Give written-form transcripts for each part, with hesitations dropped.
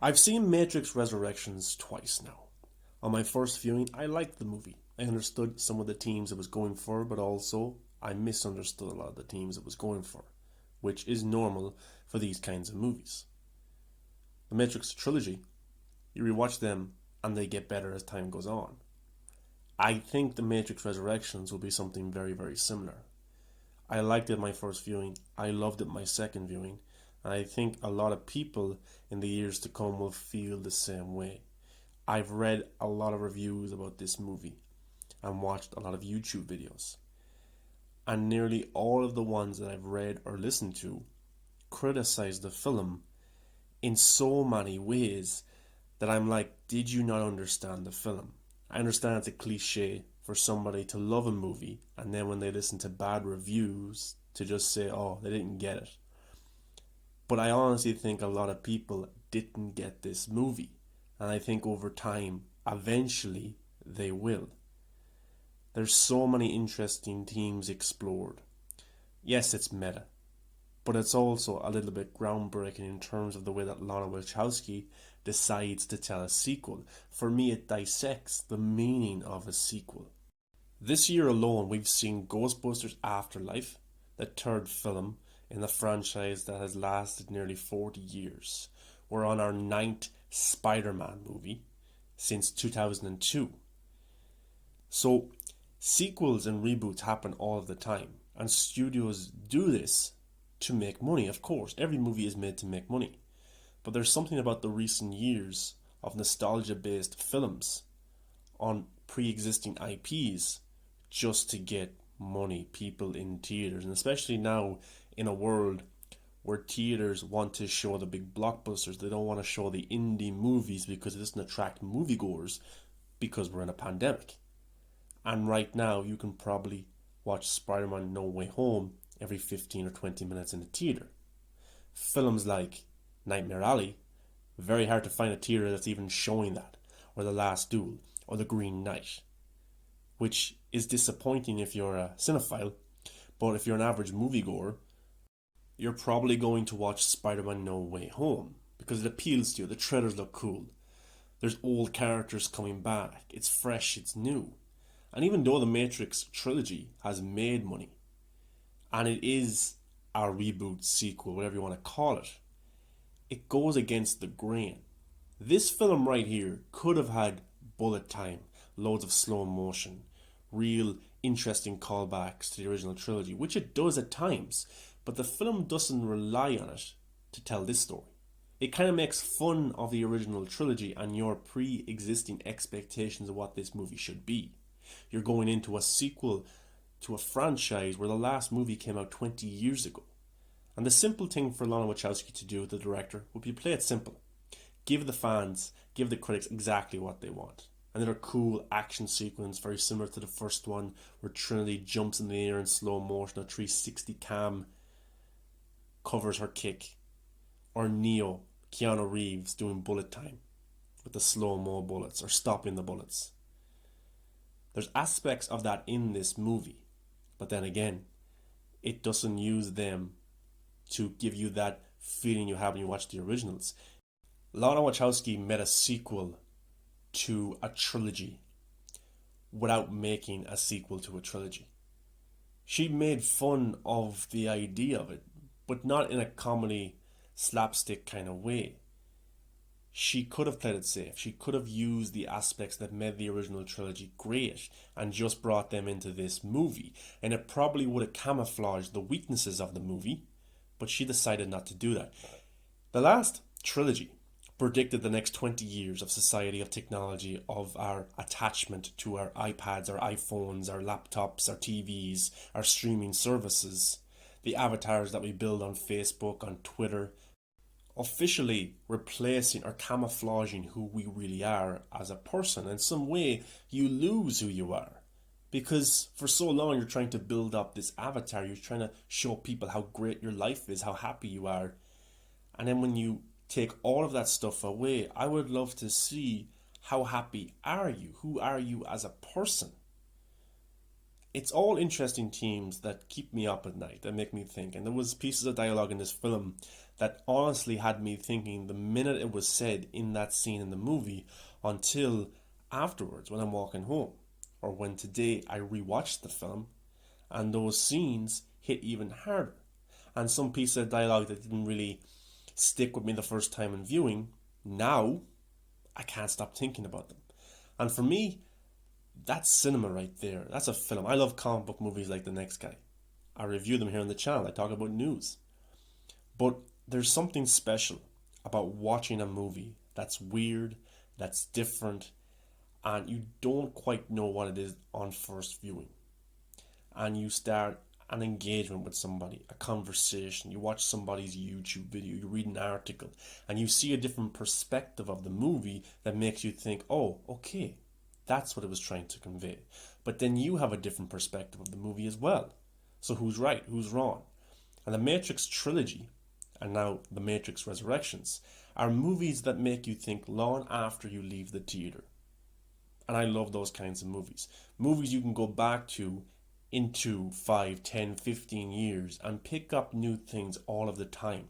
I've seen Matrix Resurrections twice now. On my first viewing, I liked the movie. I understood some of the themes it was going for, but also I misunderstood a lot of the themes it was going for, which is normal for these kinds of movies. The Matrix trilogy, you rewatch them and they get better as time goes on. I think The Matrix Resurrections will be something very, very similar. I liked it my first viewing, I loved it my second viewing, and I think a lot of people in the years to come will feel the same way. I've read a lot of reviews about this movie and watched a lot of YouTube videos, and nearly all of the ones that I've read or listened to criticize the film in so many ways that I'm like, did you not understand the film? I understand it's a cliche for somebody to love a movie and then when they listen to bad reviews to just say, oh, they didn't get it. But I honestly think a lot of people didn't get this movie. And I think over time, eventually, they will. There's so many interesting themes explored. Yes, it's meta, but it's also a little bit groundbreaking in terms of the way that Lana Wachowski decides to tell a sequel. For me, it dissects the meaning of a sequel. This year alone, we've seen Ghostbusters Afterlife, the third film in the franchise that has lasted nearly 40 years. We're on our ninth Spider-Man movie since 2002. So, sequels and reboots happen all the time, and studios do this to make money, of course. Every movie is made to make money. But there's something about the recent years of nostalgia-based films on pre-existing IPs just to get money, people in theaters, and especially now in a world where theaters want to show the big blockbusters. They don't want to show the indie movies because it doesn't attract moviegoers because we're in a pandemic. And right now you can probably watch Spider-Man No Way Home every 15 or 20 minutes in the theater. Films like Nightmare Alley, very hard to find a theater that's even showing that, or The Last Duel, or The Green Knight, which is disappointing if you're a cinephile, but if you're an average moviegoer, you're probably going to watch Spider-Man No Way Home because it appeals to you. The trailers look cool. There's old characters coming back. It's fresh, it's new. And even though the Matrix trilogy has made money, and it is a reboot, sequel, whatever you want to call it, it goes against the grain. This film right here could have had bullet time, loads of slow motion, real interesting callbacks to the original trilogy, which it does at times, but the film doesn't rely on it to tell this story. It kind of makes fun of the original trilogy and your pre-existing expectations of what this movie should be. You're going into a sequel to a franchise where the last movie came out 20 years ago. And the simple thing for Lana Wachowski to do, the director, would be play it simple. Give the fans, give the critics exactly what they want. Another cool action sequence, very similar to the first one, where Trinity jumps in the air in slow motion, a 360 cam covers her kick. Or Neo, Keanu Reeves, doing bullet time with the slow-mo bullets, or stopping the bullets. There's aspects of that in this movie, but then again, it doesn't use them to give you that feeling you have when you watch the originals. Lana Wachowski made a sequel to a trilogy without making a sequel to a trilogy. She made fun of the idea of it, but not in a comedy slapstick kind of way. She could have played it safe. She could have used the aspects that made the original trilogy great and just brought them into this movie, and it probably would have camouflaged the weaknesses of the movie, but she decided not to do that. The last trilogy predicted the next 20 years of society, of technology, of our attachment to our iPads, our iPhones, our laptops, our TVs, our streaming services, the avatars that we build on Facebook, on Twitter, officially replacing or camouflaging who we really are as a person. In some way, you lose who you are. Because for so long you're trying to build up this avatar, you're trying to show people how great your life is, how happy you are. And then when you take all of that stuff away, I would love to see how happy are you? Who are you as a person? It's all interesting themes that keep me up at night, that make me think. And there was pieces of dialogue in this film that honestly had me thinking the minute it was said in that scene in the movie until afterwards when I'm walking home. Or when today I rewatched the film and those scenes hit even harder. And some pieces of dialogue that didn't really stick with me the first time in viewing, now I can't stop thinking about them. And for me, that's cinema right there. That's a film. I love comic book movies like the next guy. I review them here on the channel. I talk about news. But there's something special about watching a movie that's weird, that's different, and you don't quite know what it is on first viewing. And you start an engagement with somebody, a conversation. You watch somebody's YouTube video, you read an article, and you see a different perspective of the movie that makes you think, oh, okay, that's what it was trying to convey. But then you have a different perspective of the movie as well. So who's right? Who's wrong? And the Matrix trilogy, and now the Matrix Resurrections, are movies that make you think long after you leave the theater. And I love those kinds of movies. Movies you can go back to into 5, 10, 15 years and pick up new things all of the time.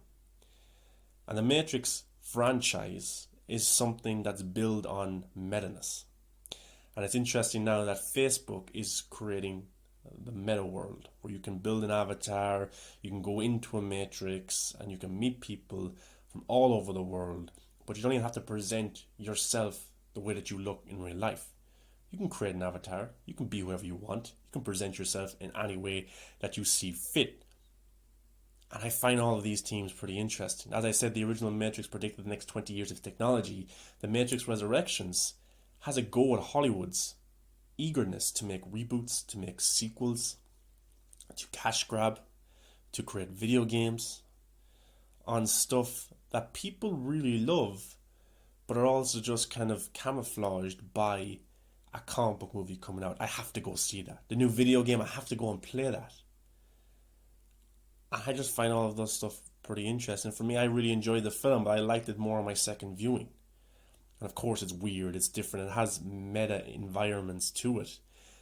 And the Matrix franchise is something that's built on meta-ness. And it's interesting now that Facebook is creating the meta world where you can build an avatar, you can go into a matrix, and you can meet people from all over the world, but you don't even have to present yourself the way that you look in real life. You can create an avatar, you can be whoever you want, you can present yourself in any way that you see fit. And I find all of these themes pretty interesting. As I said, the original Matrix predicted the next 20 years of technology. The Matrix Resurrections has a go at Hollywood's eagerness to make reboots, to make sequels, to cash grab, to create video games on stuff that people really love, but are also just kind of camouflaged by a comic book movie coming out. I have to go see that. The new video game, I have to go and play that. I just find all of this stuff pretty interesting. For me, I really enjoyed the film, but I liked it more on my second viewing. And of course, it's weird, it's different, it has meta environments to it.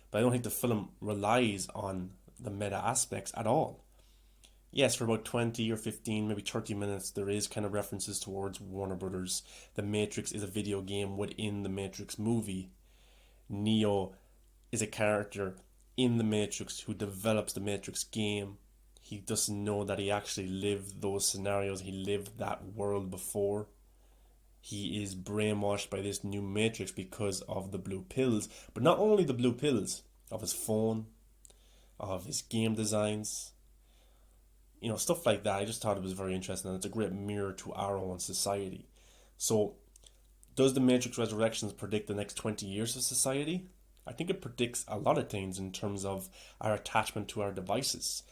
But I don't think the film relies on the meta aspects at all. Yes, for about 20 or 15, maybe 30 minutes, there is kind of references towards Warner Brothers. The Matrix is a video game within the Matrix movie. Neo is a character in the Matrix who develops the Matrix game. He doesn't know that he actually lived those scenarios, he lived that world before. He is brainwashed by this new Matrix because of the blue pills, but not only the blue pills, of his phone, of his game designs, stuff like that. I just thought it was very interesting, and it's a great mirror to our own society. So, does the Matrix Resurrections predict the next 20 years of society? I think it predicts a lot of things in terms of our attachment to our devices.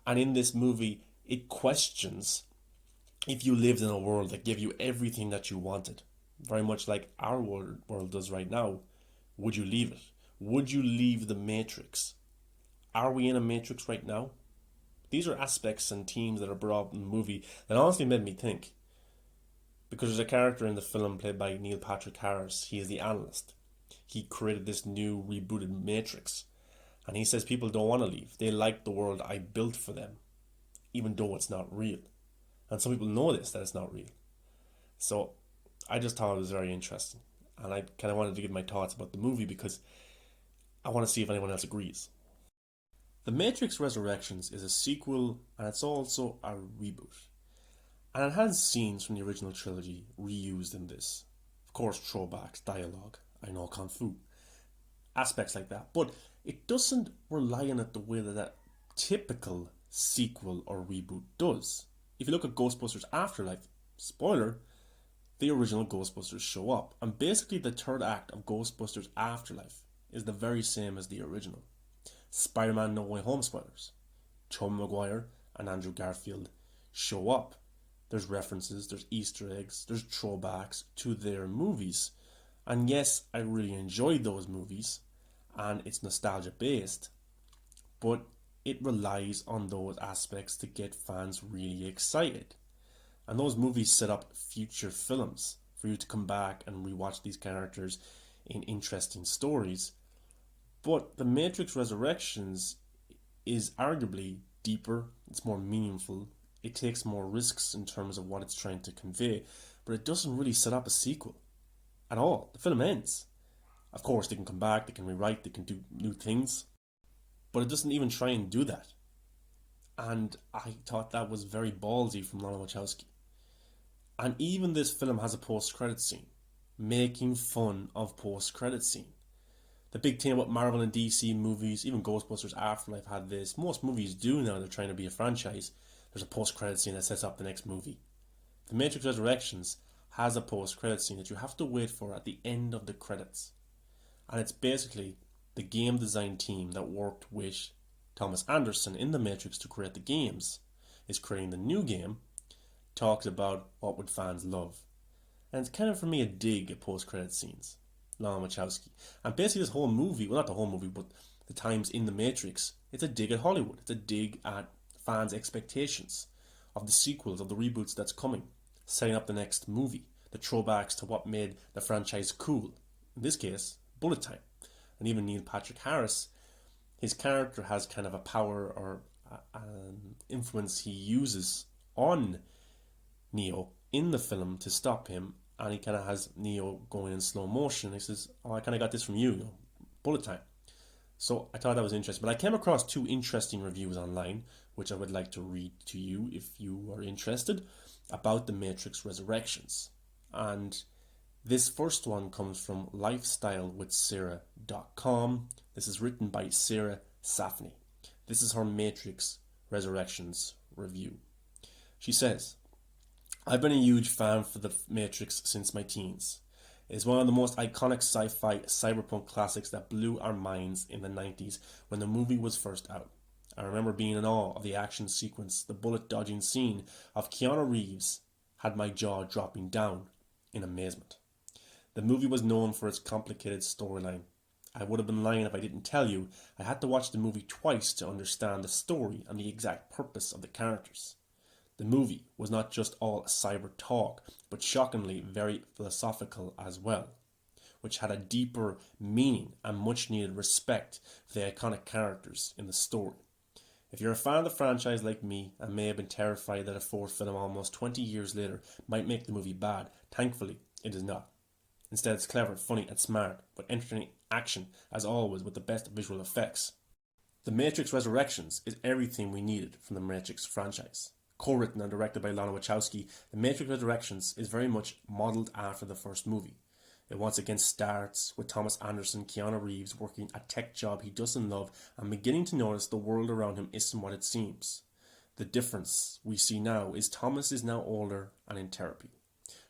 And in this movie, it questions if you lived in a world that gave you everything that you wanted, very much like our world does right now, would you leave it? Would you leave the Matrix? Are we in a Matrix right now? These are aspects and themes that are brought up in the movie that honestly made me think. Because there's a character in the film played by Neil Patrick Harris. He is the analyst. He created this new rebooted Matrix. And he says people don't want to leave. They like the world I built for them, even though it's not real. And some people know this, that it's not real. So I just thought it was very interesting. And I kind of wanted to give my thoughts about the movie because I want to see if anyone else agrees. The Matrix Resurrections is a sequel and it's also a reboot. And it has scenes from the original trilogy reused in this. Of course, throwbacks, dialogue, I know Kung Fu, aspects like that. But it doesn't rely on it the way that a typical sequel or reboot does. If you look at Ghostbusters Afterlife, spoiler, the original Ghostbusters show up. And basically the third act of Ghostbusters Afterlife is the very same as the original. Spider-Man No Way Home spoilers. Tom Maguire and Andrew Garfield show up. There's references, there's Easter eggs, there's throwbacks to their movies. And yes, I really enjoyed those movies, and it's nostalgia based, but it relies on those aspects to get fans really excited. And those movies set up future films for you to come back and rewatch these characters in interesting stories. But The Matrix Resurrections is arguably deeper, it's more meaningful, it takes more risks in terms of what it's trying to convey, but it doesn't really set up a sequel at all. The film ends. Of course, they can come back, they can rewrite, they can do new things, but it doesn't even try and do that. And I thought that was very ballsy from Lana Wachowski. And even this film has a post-credit scene, making fun of post-credit scene. The big thing about Marvel and DC movies, even Ghostbusters, Afterlife had this. Most movies do now, they're trying to be a franchise. There's a post-credit scene that sets up the next movie. The Matrix Resurrections has a post-credit scene that you have to wait for at the end of the credits. And it's basically the game design team that worked with Thomas Anderson in The Matrix to create the games is creating the new game, talks about what would fans love. And it's kind of for me a dig at post-credit scenes. Lana Wachowski. And basically this whole movie, well not the whole movie, but the times in The Matrix, it's a dig at Hollywood. It's a dig at fans' expectations of the sequels, of the reboots that's coming, setting up the next movie, the throwbacks to what made the franchise cool. In this case, bullet time. And even Neil Patrick Harris, his character has kind of a power or an influence he uses on Neo in the film to stop him, and he kind of has Neo going in slow motion. He says, "Oh, I kind of got this from you, bullet time." So I thought that was interesting. But I came across two interesting reviews online, which I would like to read to you if you are interested, about The Matrix Resurrections. And this first one comes from lifestylewithsarah.com. This is written by Sarah Safney. This is her Matrix Resurrections review. She says, "I've been a huge fan for The Matrix since my teens. It is one of the most iconic sci-fi cyberpunk classics that blew our minds in the 90s when the movie was first out. I remember being in awe of the action sequence. The bullet dodging scene of Keanu Reeves had my jaw dropping down in amazement. The movie was known for its complicated storyline. I would have been lying if I didn't tell you I had to watch the movie twice to understand the story and the exact purpose of the characters. The movie was not just all cyber talk, but shockingly very philosophical as well, which had a deeper meaning and much needed respect for the iconic characters in the story. If you're a fan of the franchise like me and may have been terrified that a fourth film almost 20 years later might make the movie bad, thankfully it is not. Instead, it's clever, funny and smart, but entertaining action as always with the best visual effects. The Matrix Resurrections is everything we needed from the Matrix franchise. Co-written and directed by Lana Wachowski, The Matrix Resurrections is very much modelled after the first movie. It once again starts with Thomas Anderson, Keanu Reeves, working a tech job he doesn't love and beginning to notice the world around him isn't what it seems. The difference we see now is Thomas is now older and in therapy.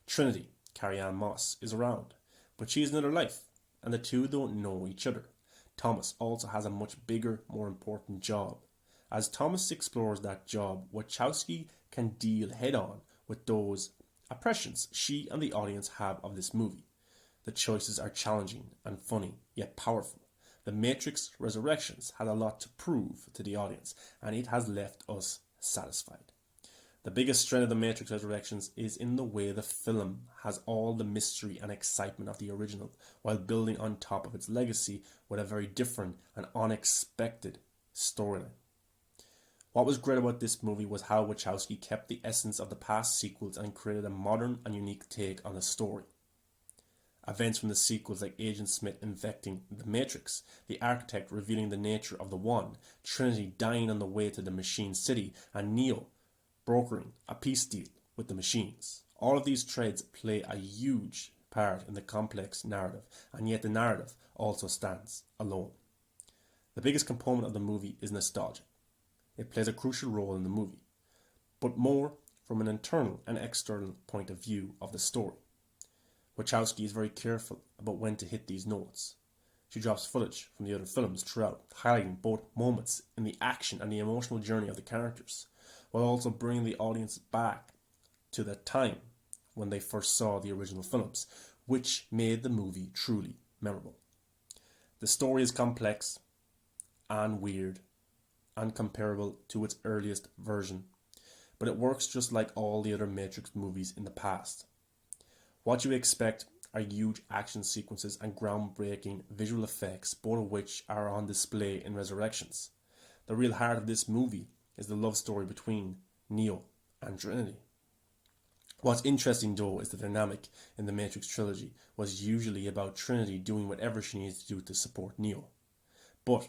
Trinity, Carrie-Anne Moss, is around, but she has another life, and the two don't know each other. Thomas also has a much bigger, more important job. As Thomas explores that job, Wachowski can deal head-on with those oppressions she and the audience have of this movie. The choices are challenging and funny, yet powerful. The Matrix Resurrections had a lot to prove to the audience, and it has left us satisfied. The biggest strength of The Matrix Resurrections is in the way the film has all the mystery and excitement of the original, while building on top of its legacy with a very different and unexpected storyline. What was great about this movie was how Wachowski kept the essence of the past sequels and created a modern and unique take on the story. Events from the sequels like Agent Smith infecting the Matrix, the Architect revealing the nature of the One, Trinity dying on the way to the Machine City, and Neo brokering a peace deal with the machines. All of these threads play a huge part in the complex narrative, and yet the narrative also stands alone. The biggest component of the movie is nostalgia. It plays a crucial role in the movie, but more from an internal and external point of view of the story. Wachowski is very careful about when to hit these notes. She drops footage from the other films throughout, highlighting both moments in the action and the emotional journey of the characters, while also bringing the audience back to the time when they first saw the original films, which made the movie truly memorable. The story is complex and weird and comparable to its earliest version, but it works just like all the other Matrix movies in the past. What you expect are huge action sequences and groundbreaking visual effects, both of which are on display in Resurrections. The real heart of this movie is the love story between Neo and Trinity. What's interesting though is the dynamic in the Matrix trilogy was usually about Trinity doing whatever she needs to do to support Neo. But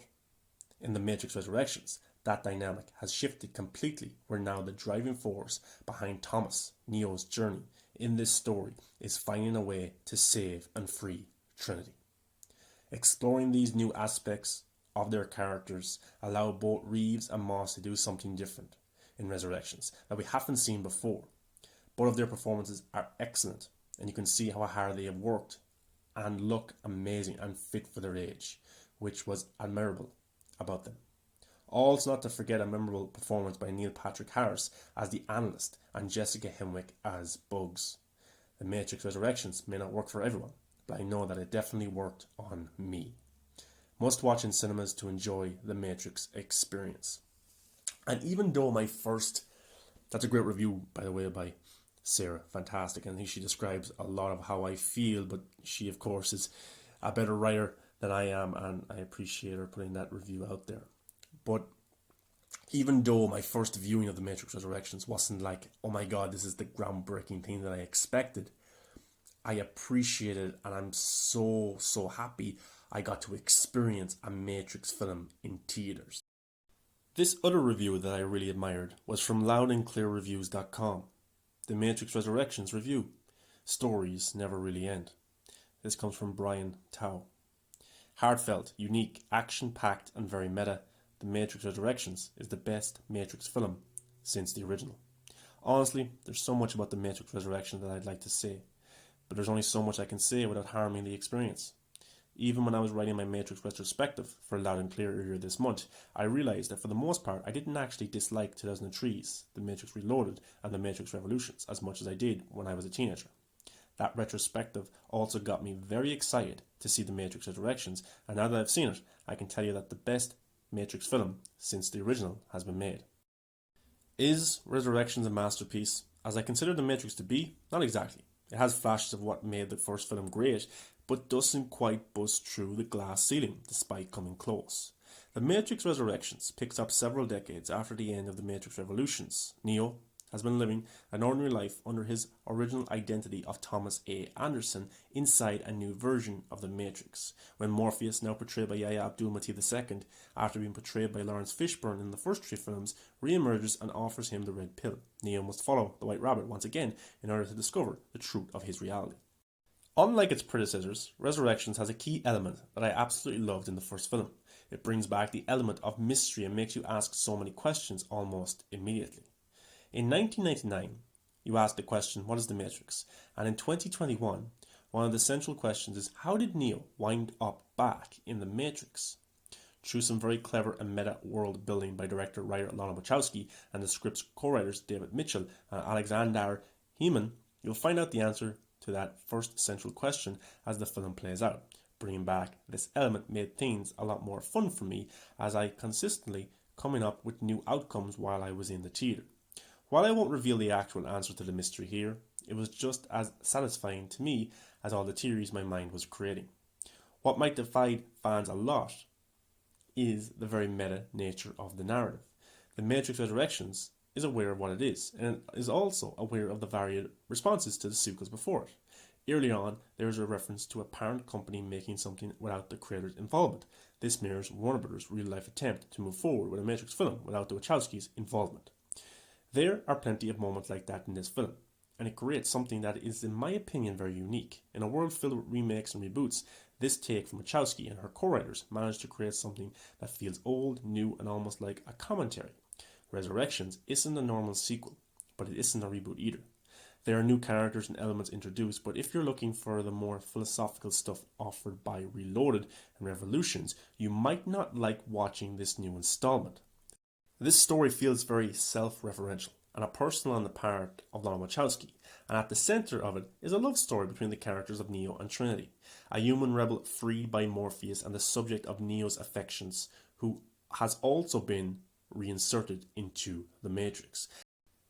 in the Matrix Resurrections, that dynamic has shifted completely, where now the driving force behind Thomas, Neo's journey in this story, is finding a way to save and free Trinity. Exploring these new aspects of their characters allow both Reeves and Moss to do something different in Resurrections that we haven't seen before. Both of their performances are excellent, and you can see how hard they have worked and look amazing and fit for their age, which was admirable about them. Also, not to forget a memorable performance by Neil Patrick Harris as the analyst and Jessica Henwick as Bugs. The Matrix Resurrections may not work for everyone, but I know that it definitely worked on me. Must watch in cinemas to enjoy the Matrix experience. And even though that's a great review, by the way, by Sarah, fantastic. And I think she describes a lot of how I feel, but she, of course, is a better writer than I am, and I appreciate her putting that review out there. But even though my first viewing of The Matrix Resurrections wasn't like, oh my god, this is the groundbreaking thing that I expected, I appreciate it, and I'm so happy I got to experience a Matrix film in theaters. This other review that I really admired was from loudandclearreviews.com. The Matrix Resurrections review. Stories never really end. This comes from Brian Tao. Heartfelt, unique, action-packed and very meta, The Matrix Resurrections is the best Matrix film since the original. Honestly, there's so much about The Matrix Resurrections that I'd like to say, but there's only so much I can say without harming the experience. Even when I was writing my Matrix retrospective for Loud and Clear earlier this month, I realised that for the most part I didn't actually dislike 2003's The Matrix Reloaded and The Matrix Revolutions as much as I did when I was a teenager. That retrospective also got me very excited to see The Matrix Resurrections, and now that I've seen it, I can tell you that the best Matrix film since the original has been made. Is Resurrections a masterpiece? As I consider The Matrix to be, not exactly. It has flashes of what made the first film great, but doesn't quite bust through the glass ceiling despite coming close. The Matrix Resurrections picks up several decades after the end of the Matrix Revolutions. Neo has been living an ordinary life under his original identity of Thomas A. Anderson inside a new version of the Matrix. When Morpheus, now portrayed by Yahya Abdul-Mateen II, after being portrayed by Lawrence Fishburne in the first three films, re-emerges and offers him the red pill, Neo must follow the White Rabbit once again in order to discover the truth of his reality. Unlike its predecessors, Resurrections has a key element that I absolutely loved in the first film. It brings back the element of mystery and makes you ask so many questions almost immediately. In 1999, you asked the question, what is the Matrix? And in 2021, one of the central questions is, how did Neo wind up back in the Matrix? Through some very clever and meta world building by director writer Lana Wachowski and the script's co-writers David Mitchell and Alexander Heeman, you'll find out the answer to that first central question as the film plays out. Bringing back this element made things a lot more fun for me as I consistently coming up with new outcomes while I was in the theatre. While I won't reveal the actual answer to the mystery here, it was just as satisfying to me as all the theories my mind was creating. What might divide fans a lot is the very meta nature of the narrative. The Matrix Resurrections is aware of what it is, and is also aware of the varied responses to the sequels before it. Early on, there is a reference to a parent company making something without the creator's involvement. This mirrors Warner Bros.' real-life attempt to move forward with a Matrix film without the Wachowskis' involvement. There are plenty of moments like that in this film, and it creates something that is, in my opinion, very unique. In a world filled with remakes and reboots, this take from Wachowski and her co-writers managed to create something that feels old, new, and almost like a commentary. Resurrections isn't a normal sequel, but it isn't a reboot either. There are new characters and elements introduced, but if you're looking for the more philosophical stuff offered by Reloaded and Revolutions, you might not like watching this new installment. This story feels very self-referential and a personal on the part of Lana Wachowski, and at the centre of it is a love story between the characters of Neo and Trinity, a human rebel freed by Morpheus and the subject of Neo's affections, who has also been reinserted into the Matrix.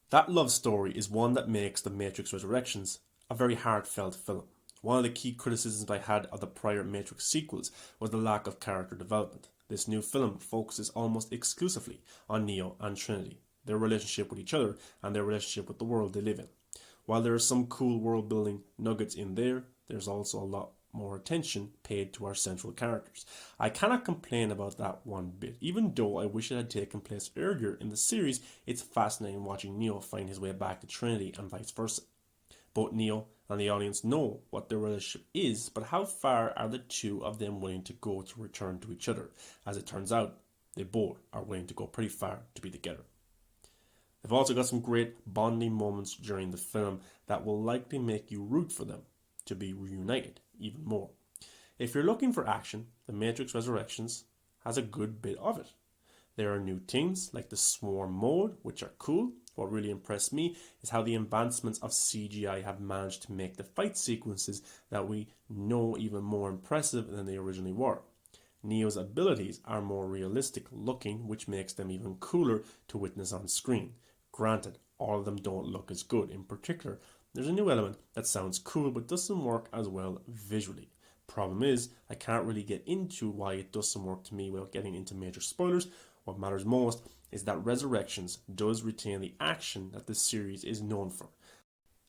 That love story is one that makes The Matrix Resurrections a very heartfelt film, One of the key criticisms I had of the prior Matrix sequels was the lack of character development. This new film focuses almost exclusively on Neo and Trinity, their relationship with each other and their relationship with the world they live in. While there are some cool world building nuggets in there, there's also a lot more attention paid to our central characters. I cannot complain about that one bit. Even though I wish it had taken place earlier in the series, it's fascinating watching Neo find his way back to Trinity and vice versa. Both Neo and the audience know what their relationship is, but how far are the two of them willing to go to return to each other? As it turns out, they both are willing to go pretty far to be together. They've also got some great bonding moments during the film that will likely make you root for them to be reunited even more. If you're looking for action, The Matrix Resurrections has a good bit of it. There are new things like the swarm mode, which are cool. What really impressed me is how the advancements of CGI have managed to make the fight sequences that we know even more impressive than they originally were. Neo's abilities are more realistic looking, which makes them even cooler to witness on screen. Granted, all of them don't look as good. In particular, there's a new element that sounds cool but doesn't work as well visually. Problem is, I can't really get into why it doesn't work to me without getting into major spoilers. What matters most is that Resurrections does retain the action that this series is known for,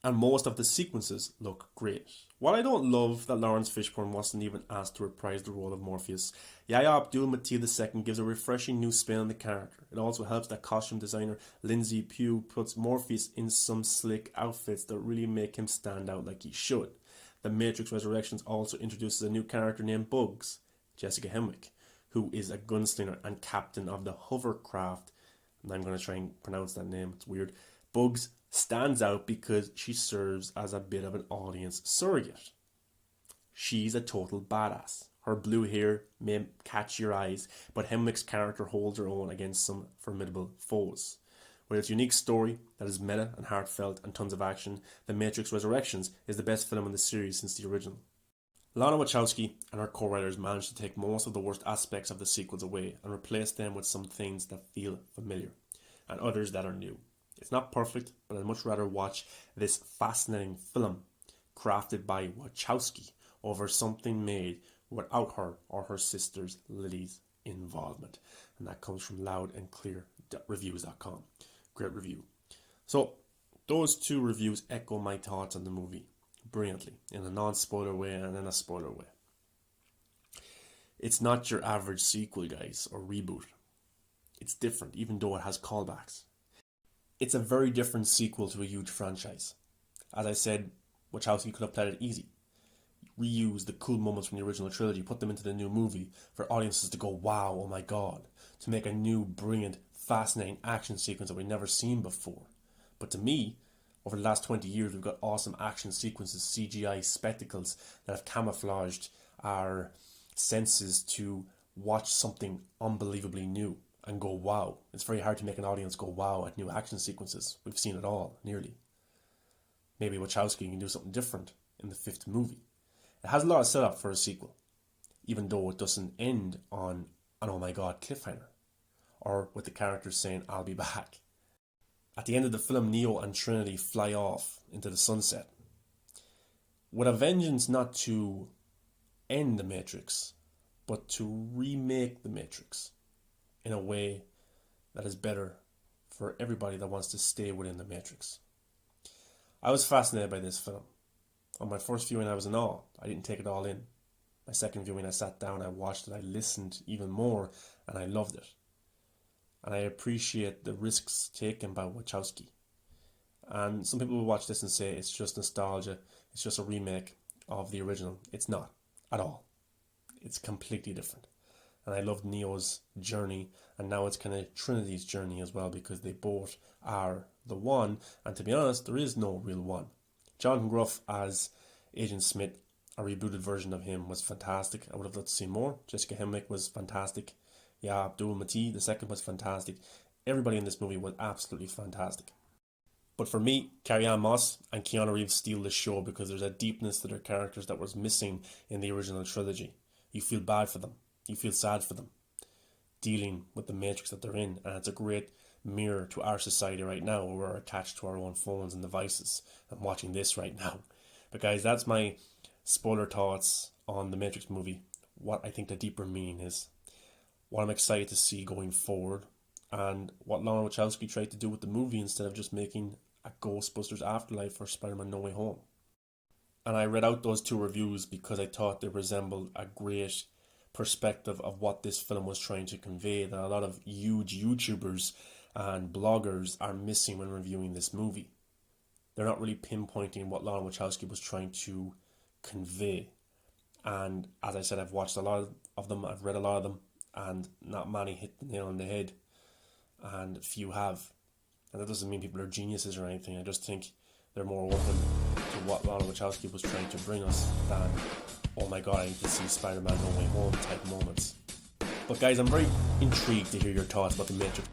and most of the sequences look great. While I don't love that Lawrence Fishburne wasn't even asked to reprise the role of Morpheus, Yahya Abdul-Mateen II gives a refreshing new spin on the character. It also helps that costume designer Lindsay Pugh puts Morpheus in some slick outfits that really make him stand out like he should. The Matrix Resurrections also introduces a new character named Bugs, Jessica Henwick, who is a gunslinger and captain of the hovercraft. And I'm going to try and pronounce that name, it's weird. Bugs stands out because she serves as a bit of an audience surrogate. She's a total badass. Her blue hair may catch your eyes, but Henwick's character holds her own against some formidable foes. With its unique story that is meta and heartfelt and tons of action, The Matrix Resurrections is the best film in the series since the original. Lana Wachowski and her co-writers managed to take most of the worst aspects of the sequels away and replace them with some things that feel familiar and others that are new. It's not perfect, but I'd much rather watch this fascinating film crafted by Wachowski over something made without her or her sister's Lily's involvement. And that comes from loudandclearreviews.com. Great review. So, those two reviews echo my thoughts on the movie brilliantly, in a non-spoiler way and in a spoiler way. It's not your average sequel, guys, or reboot. It's different, even though it has callbacks. It's a very different sequel to a huge franchise. As I said, Wachowski could have played it easy. Reuse the cool moments from the original trilogy, put them into the new movie for audiences to go, wow, oh my god, to make a new, brilliant, fascinating action sequence that we've never seen before. But to me, over the last 20 years, we've got awesome action sequences, CGI spectacles that have camouflaged our senses to watch something unbelievably new and go wow. It's very hard to make an audience go wow at new action sequences. We've seen it all, nearly. Maybe Wachowski can do something different in the fifth movie. It has a lot of setup for a sequel, even though it doesn't end on an oh my god cliffhanger, or with the characters saying I'll be back. At the end of the film, Neo and Trinity fly off into the sunset, with a vengeance not to end the Matrix, but to remake the Matrix in a way that is better for everybody that wants to stay within the Matrix. I was fascinated by this film. On my first viewing, I was in awe. I didn't take it all in. My second viewing, I sat down, I watched it, I listened even more, and I loved it. And I appreciate the risks taken by Wachowski. And some people will watch this and say it's just nostalgia, it's just a remake of the original. It's not at all. It's completely different. And I loved Neo's journey, and now it's kind of Trinity's journey as well, because they both are the one, and to be honest, there is no real one. Jonathan Groff as Agent Smith, a rebooted version of him, was fantastic. I would have loved to see more. Jessica Henwick was fantastic. Yeah, Abdul-Mateen II was fantastic. Everybody in this movie was absolutely fantastic. But for me, Carrie-Anne Moss and Keanu Reeves steal the show because there's a deepness to their characters that was missing in the original trilogy. You feel bad for them. You feel sad for them, dealing with the matrix that they're in, and it's a great mirror to our society right now, where we're attached to our own phones and devices. I'm watching this right now. But guys, that's my spoiler thoughts on the Matrix movie, what I think the deeper meaning is, what I'm excited to see going forward, and what Lana Wachowski tried to do with the movie instead of just making a Ghostbusters Afterlife for Spider-Man No Way Home. And I read out those two reviews because I thought they resembled a great perspective of what this film was trying to convey that a lot of huge YouTubers and bloggers are missing when reviewing this movie. They're not really pinpointing what Lana Wachowski was trying to convey. And as I said, I've watched a lot of them, I've read a lot of them, and not many hit the nail on the head, and few have. And that doesn't mean people are geniuses or anything. I just think they're more open to what Lana Wachowski was trying to bring us than, oh my god, I need to see Spider-Man No Way Home type moments. But guys, I'm very intrigued to hear your thoughts about The Matrix.